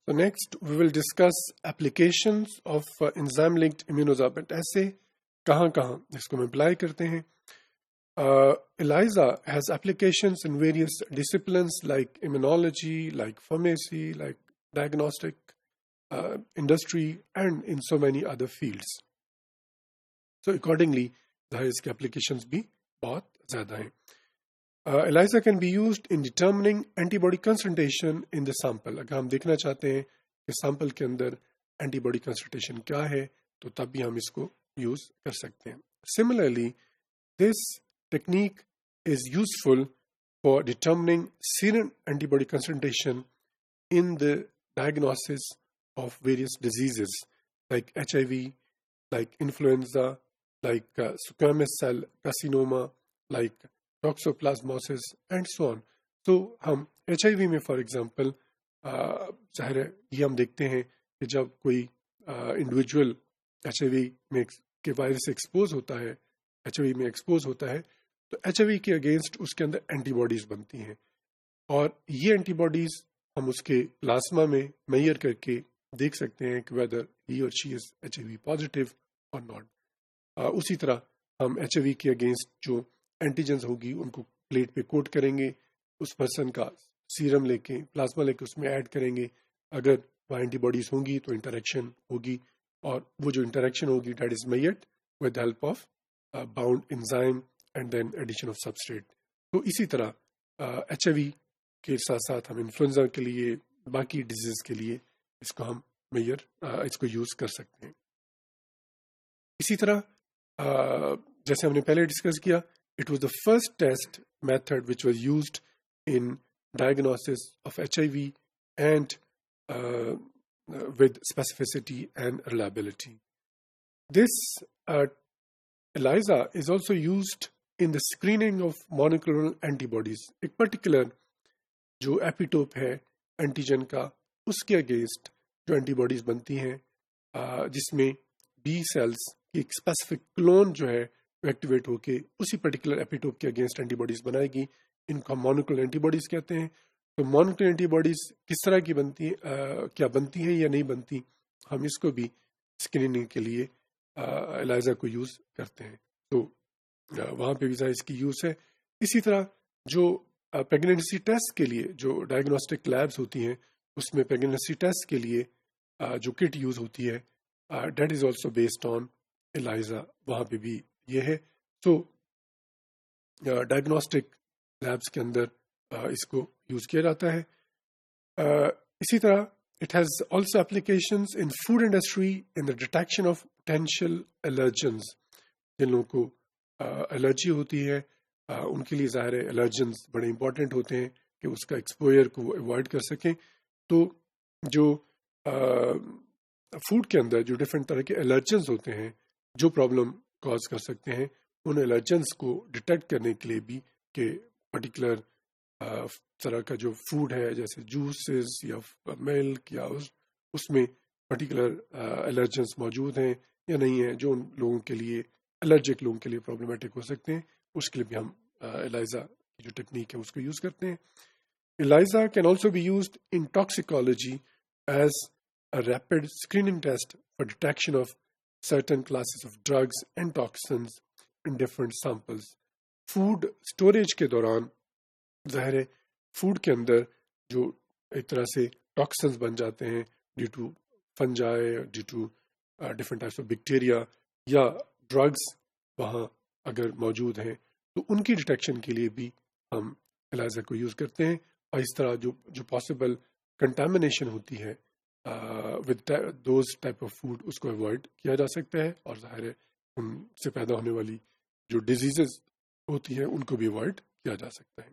So next we will discuss applications of enzyme-linked immunosorbent assay. کہاں اس کو ہم apply کرتے ہیں. ELISA has applications in various disciplines like immunology, like pharmacy, like diagnostic, industry, and in so many other fields. So accordingly, اس کے applications بھی بہت زیادہ ہیں. ELISA can be used in determining antibody concentration in the sample. اگر ہم دیکھنا چاہتے ہیں کہ سیمپل کے اندر اینٹی باڈی کنسنٹریشن کیا ہے تو تب بھی ہم اس کو یوز کر سکتے ہیں. Similarly, this technique is useful for determining serum antibody concentration in the diagnosis of various diseases like HIV, like influenza, like squamous cell carcinoma, like toxoplasmosis, and so on. تو ہم HIV میں for example ظاہر ہے یہ ہم دیکھتے ہیں کہ جب کوئی انڈیویجول HIV میں کے وائرس سے ایکسپوز ہوتا ہے، HIV میں ایکسپوز ہوتا ہے، تو HIV کے اگینسٹ اس کے اندر اینٹی باڈیز بنتی ہیں، اور یہ اینٹی باڈیز ہم اس کے پلازما میں میئر کر کے دیکھ سکتے ہیں کہ ویدر ہی اور شی از HIV پازیٹیو اور ناٹ. اسی طرح ہم HIV کے اگینسٹ جو اینٹیجنز ہوگی ان کو پلیٹ پہ کوٹ کریں گے، اس پرسن کا سیرم لے کے پلازما لے کے اس میں ایڈ کریں گے. اگر وہ اینٹی باڈیز ہوں گی تو انٹریکشن ہوگی، اور وہ جو انٹریکشن ہوگی that is mediated with the help of bound enzyme and then addition of substrate. تو اسی طرح HIV کے ساتھ ساتھ ہم انفلوئنزا کے لیے، باقی ڈیزیز کے لیے اس کو ہم اس کو یوز کر سکتے ہیں. اسی طرح جیسے ہم نے پہلے ڈسکس کیا، it was the first test method which was used in diagnosis of HIV and with specificity and reliability. This ELISA is also used in the screening of monoclonal antibodies. ایک پرٹیکولر جو ایپیٹوپ ہے antigen کا، اس کے against جو anti bodies بنتی ہیں، جس میں بی سیلز کی ایک اسپیسیفک کلون جو ہے وہ ایکٹیویٹ ہو کے اسی پرٹیکولر ایپیٹوپ کے اگینسٹ اینٹی باڈیز بنائے گی. ان کو ہم مونوکلونل اینٹی باڈیز کہتے ہیں. تو مونوکلونل اینٹی باڈیز کس طرح کی بنتی ہیں، کیا بنتی ہیں یا نہیں بنتی، ہم اس کو بھی اسکریننگ کے لیے ELISA کو یوز کرتے ہیں. تو وہاں پہ بھی اس کی یوز ہے. اسی طرح جو پریگنینسی ٹیسٹ کے لیے جو ڈائگنوسٹک لیبز ہوتی ہیں، اس میں پریگنینسی ٹیسٹ کے لیے جو کٹ یوز ہوتی ہے that is also based on ELISA. وہاں پہ بھی یہ ہے. تو ڈائگنوسٹک لیبس کے اندر اس کو یوز کیا جاتا ہے. اسی طرح it has also applications in food industry in the detection of potential allergens. جن لوگوں کو الرجی ہوتی ہے ان کے لیے ظاہر ہے الرجنز بڑے امپورٹنٹ ہوتے ہیں کہ اس کا ایکسپوئر کو اوائڈ کر سکیں. تو جو فوڈ کے اندر جو ڈفرینٹ طرح کے الرجنز ہوتے ہیں جو پرابلم کاز کر سکتے ہیں، ان الرجنز کو ڈیٹیکٹ کرنے کے لیے بھی کہ پرٹیکولر طرح کا جو فوڈ ہے جیسے جوسز یا ملک یا اس میں پرٹیکولر الرجنس موجود ہیں یا نہیں ہیں جو ان لوگوں کے لیے الرجک لوگوں کے لیے پرابلمٹک ہو سکتے ہیں، اس کے لیے بھی ہم ELISA کی جو ٹیکنیک ہے اس کو یوز کرتے ہیں. ELISA can also be used in toxicology as a rapid screening test for detection of certain classes of drugs and toxins in different samples. Food storage کے دوران ظاہر ہے فوڈ کے اندر جو ایک طرح سے ٹاکسنز بن جاتے ہیں due to fungi, due to different types of bacteria یا ڈرگس وہاں اگر موجود ہیں، تو ان کی ڈیٹیکشن کے لیے بھی ہم ELISA کو یوز کرتے ہیں. اور اس طرح جو پاسبل کنٹامنیشن ہوتی ہے with those type of food اس کو اوائڈ کیا جا سکتا ہے، اور ظاہر ہے ان سے پیدا ہونے والی جو ڈیزیزز ہوتی ہیں ان کو بھی اوائڈ کیا جا سکتا ہے.